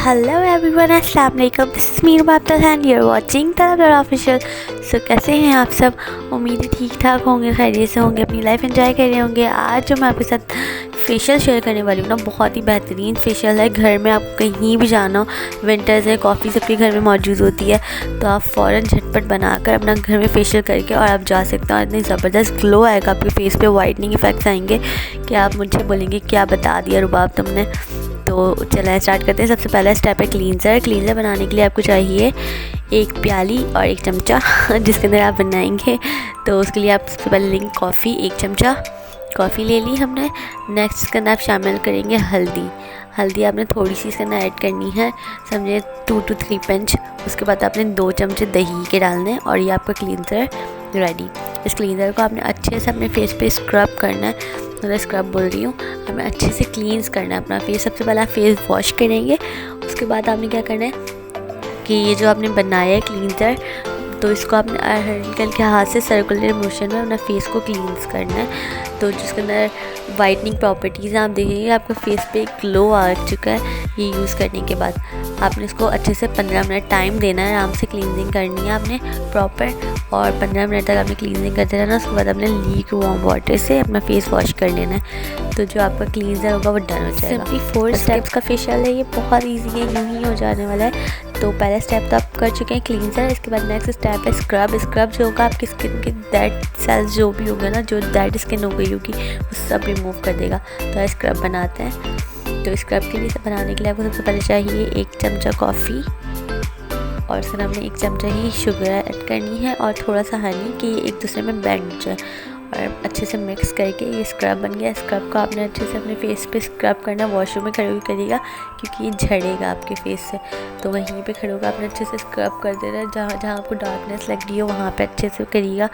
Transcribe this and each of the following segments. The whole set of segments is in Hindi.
Hello everyone, अस्सलाम वालेकुम। This is me Rubab and you are watching Talab.Official। So कैसे हैं आप सब? उम्मीद है ठीक ठाक होंगे, खैरियत से होंगे, अपनी लाइफ एंजॉय कर रहे होंगे। आज जो मैं आपके साथ फेशियल शेयर करने वाली हूँ ना, बहुत ही बेहतरीन फेशियल है। घर में आप कहीं भी जाना हो, विंटर्स है, कॉफ़ी सबके घर में मौजूद होती है, तो आप फ़ौरन झटपट बनाकर अपना घर में फेशियल करके और आप जा सकते हो। इतनी ज़बरदस्त ग्लो आएगा आपके फेस पे, वाइटनिंग इफ़ेक्ट्स आएंगे कि आप मुझे बोलेंगे क्या बता दिया रुबाब तुमने। तो चलें स्टार्ट करते हैं। सबसे पहला स्टेप है क्लींजर। क्लींजर बनाने के लिए आपको चाहिए एक प्याली और एक चमचा जिसके अंदर आप बनाएंगे। तो उसके लिए आप सबसे पहले लेंगे कॉफ़ी, एक चमचा कॉफ़ी ले ली हमने। नेक्स्ट इसके अंदर आप शामिल करेंगे हल्दी। हल्दी आपने थोड़ी सी इसके अंदर ऐड करनी है, समझे 2 to 3 पिंच। उसके बाद आपने 2 चमचे दही के डालने और ये आपका क्लींजर रेडी। इस क्लींजर को आपने अच्छे से अपने फेस पे स्क्रब करना है, मतलब स्क्रब बोल रही हूँ, हमें अच्छे से क्लींस करना है अपना फेस। सबसे पहले आप फेस वॉश करेंगे। उसके बाद आपने क्या करना है कि ये जो आपने बनाया है क्लींजर, तो इसको आपने हल्के हल्के हाथ से सर्कुलर मोशन में अपना फेस को क्लींस करना है। तो जिसके अंदर वाइटनिंग प्रॉपर्टीज़ आप देखेंगे आपके फेस पे एक ग्लो आ चुका है ये यूज़ करने के बाद। आपने इसको अच्छे से 15 मिनट टाइम देना है, आराम से क्लींजिंग करनी है आपने प्रॉपर, और 15 मिनट तक आपने क्लींजिंग करते रहना। उसके बाद आपने लीक वार्म वाटर से अपना फेस वॉश कर लेना है। तो जो आपका क्लींजर होगा वो डन हो जाएगा। सिंपली 4 स्टेप्स का फेशियल है, ये बहुत ईजी है, यूँ ही हो जाने वाला है। तो पहला स्टेप तो आप कर चुके हैं क्लींजर। इसके बाद नेक्स्ट स्टेप है स्क्रब। स्क्रब जो होगा आपकी स्किन के डेड सेल्स जो भी होंगे ना, जो डेड स्किन हो गई होगी, वो सब रिमूव कर देगा। तो स्क्रब बनाते हैं। तो स्क्रब के लिए बनाने के लिए आपको सबसे पहले चाहिए 1 चमचा कॉफ़ी, और इसके हमने 1 चमचा ही शुगर ऐड करनी है और थोड़ा सा हनी, कि एक दूसरे में बैंड जाए, और अच्छे से मिक्स करके ये स्क्रब बन गया। स्क्रब को आपने अच्छे से अपने फेस पे स्क्रब करना। वॉशरूम में खड़े हुए करिएगा क्योंकि ये झड़ेगा आपके फेस से, तो वहीं पे खड़े होकर आपने अच्छे से स्क्रब कर देना है। जहाँ जहाँ आपको डार्कनेस लग रही हो वहाँ पे अच्छे से करिएगा।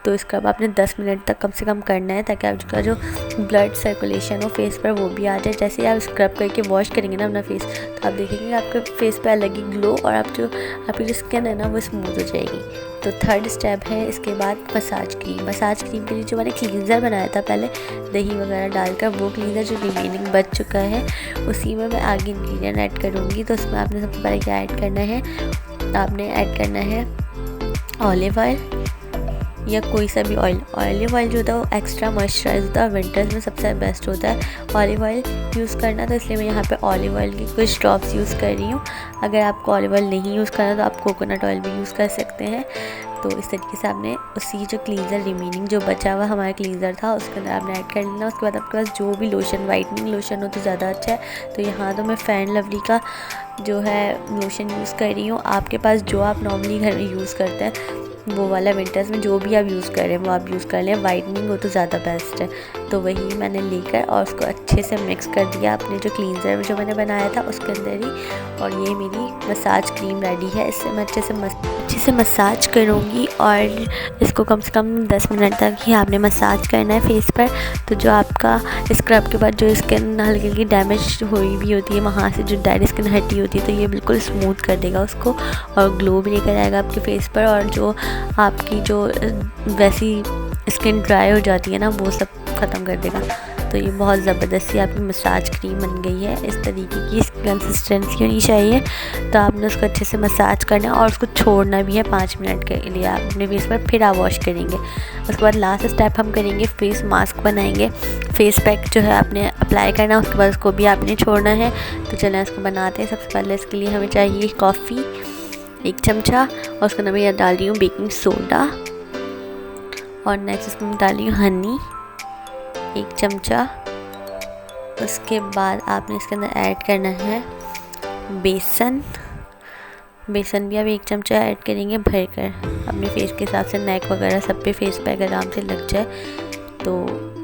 तो स्क्रब आपने 10 मिनट तक कम से कम करना है, ताकि आपका जो ब्लड सर्कुलेशन हो फेस पर वो भी आ जाए। जैसे ही आप स्क्रब करके वॉश करेंगे ना अपना फेस, तो आप देखेंगे आपके फेस पे अलग ही ग्लो, और आपकी जो स्किन है ना वो स्मूथ हो जाएगी। तो थर्ड स्टेप है इसके बाद मसाज क्रीम। मसाज क्रीम के लिए जो मैंने क्लींजर बनाया था पहले दही वगैरह डालकर, वो क्लींजर जो रिमेनिंग बच चुका है उसी में मैं आगे इंग्रेडिएंट ऐड करूँगी। तो उसमें आपने सबसे पहले क्या ऐड करना है, आपने ऐड करना है ऑलिव ऑयल या कोई सा भी ऑयल। ऑलिव ऑयल जो होता है वो एक्स्ट्रा मॉइस्चराइज होता है, विंटर्स में सबसे बेस्ट होता है ऑलिव ऑयल यूज़ करना। तो इसलिए मैं यहाँ पे ऑलिव ऑयल की कुछ ड्रॉप्स यूज़ कर रही हूँ। अगर आपको ऑलिव ऑयल नहीं यूज़ करना तो आप कोकोनट ऑयल भी यूज़ कर सकते हैं। तो इस तरीके से आपने उसी जो क्लींजर रिमेनिंग जो बचा हुआ हमारा क्लींजर था उसके अंदर आपने ऐड कर लेना। उसके बाद आपके पास जो भी लोशन, वाइटनिंग लोशन हो तो ज़्यादा अच्छा है। तो यहाँ तो मैं फेयर एंड लवली का जो है लोशन यूज़ कर रही हूँ। आपके पास जो आप नॉर्मली घर में यूज़ करते हैं वो वाला, विंटर्स में जो भी आप यूज़ कर रहे हैं वो आप यूज़ कर लें। वाइटनिंग हो तो ज़्यादा बेस्ट है। तो वही मैंने लेकर और उसको अच्छे से मिक्स कर दिया अपने जो क्लींजर जो मैंने बनाया था उसके अंदर ही, और ये मेरी मसाज क्रीम रेडी है। इससे मैं अच्छे से मसाज करूँगी, और इसको कम से कम 10 मिनट तक ही आपने मसाज करना है फेस पर। तो जो आपका स्क्रब के बाद जो स्किन हल्की हल्की डैमेज हुई भी होती है, वहाँ से जो डेड स्किन हटी होती है, तो ये बिल्कुल स्मूथ कर देगा उसको, और ग्लो भी लेकर आएगा आपके फेस पर। और जो आपकी जो वैसी स्किन ड्राई हो जाती है ना, वो सब ख़त्म कर देगा। तो ये बहुत ज़बरदस्ती आपकी मसाज क्रीम बन गई है। इस तरीके की कंसिस्टेंसी होनी चाहिए। तो आपने उसको अच्छे से मसाज करना है और उसको छोड़ना भी है 5 मिनट के लिए आप अपने फेस पर, फिर आप वॉश करेंगे। उसके बाद लास्ट स्टेप हम करेंगे फेस मास्क बनाएंगे। फेस पैक जो है आपने अप्लाई करना है, उसके बाद उसको भी आपने छोड़ना है। तो चलें इसको बनाते हैं। सबसे पहले इसके लिए हमें चाहिए कॉफ़ी 1 चमचा, और उसके अंदर मैं डाल रही हूँ बेकिंग सोडा, और नेक्स्ट इसमें डाल रही हूँ हनी 1 चमचा। उसके बाद आपने इसके अंदर ऐड करना है बेसन भी आप 1 चमचा ऐड करेंगे भर कर, अपने फेस के हिसाब से, नेक वगैरह सब पे फेस पैक आराम से लग जाए। तो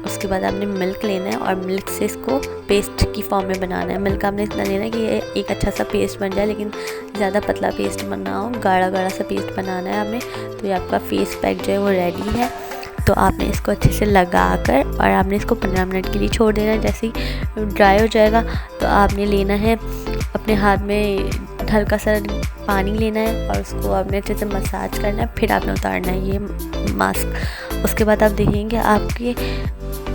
उसके बाद आपने मिल्क लेना है, और मिल्क से इसको पेस्ट की फॉर्म में बनाना है। मिल्क आपने इतना लेना है कि ये एक अच्छा सा पेस्ट बन जाए, लेकिन ज़्यादा पतला पेस्ट बनना हो, गाढ़ा गाढ़ा सा पेस्ट बनाना है आपने। तो ये आपका फेस पैक जो है वो रेडी है। तो आपने इसको अच्छे से लगा कर और आपने इसको 15 मिनट के लिए छोड़ देना है। जैसे ही ड्राई हो जाएगा तो आपने लेना है अपने हाथ में हल्का सा पानी लेना है, और उसको आपने अच्छे से मसाज करना है, फिर आपने उतारना है ये मास्क। उसके बाद आप देखेंगे आपके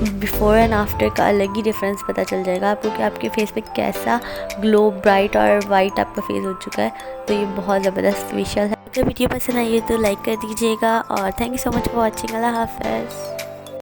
बिफ़ोर एंड आफ्टर का अलग ही डिफरेंस पता चल जाएगा आपको कि आपके फेस पे कैसा ग्लो, ब्राइट और वाइट आपका फेस हो चुका है। तो ये बहुत ज़बरदस्त फेशियल है। अगर वीडियो पसंद आई है तो लाइक कर दीजिएगा और thank you so much for watching. अल्लाह हाफ़िज़।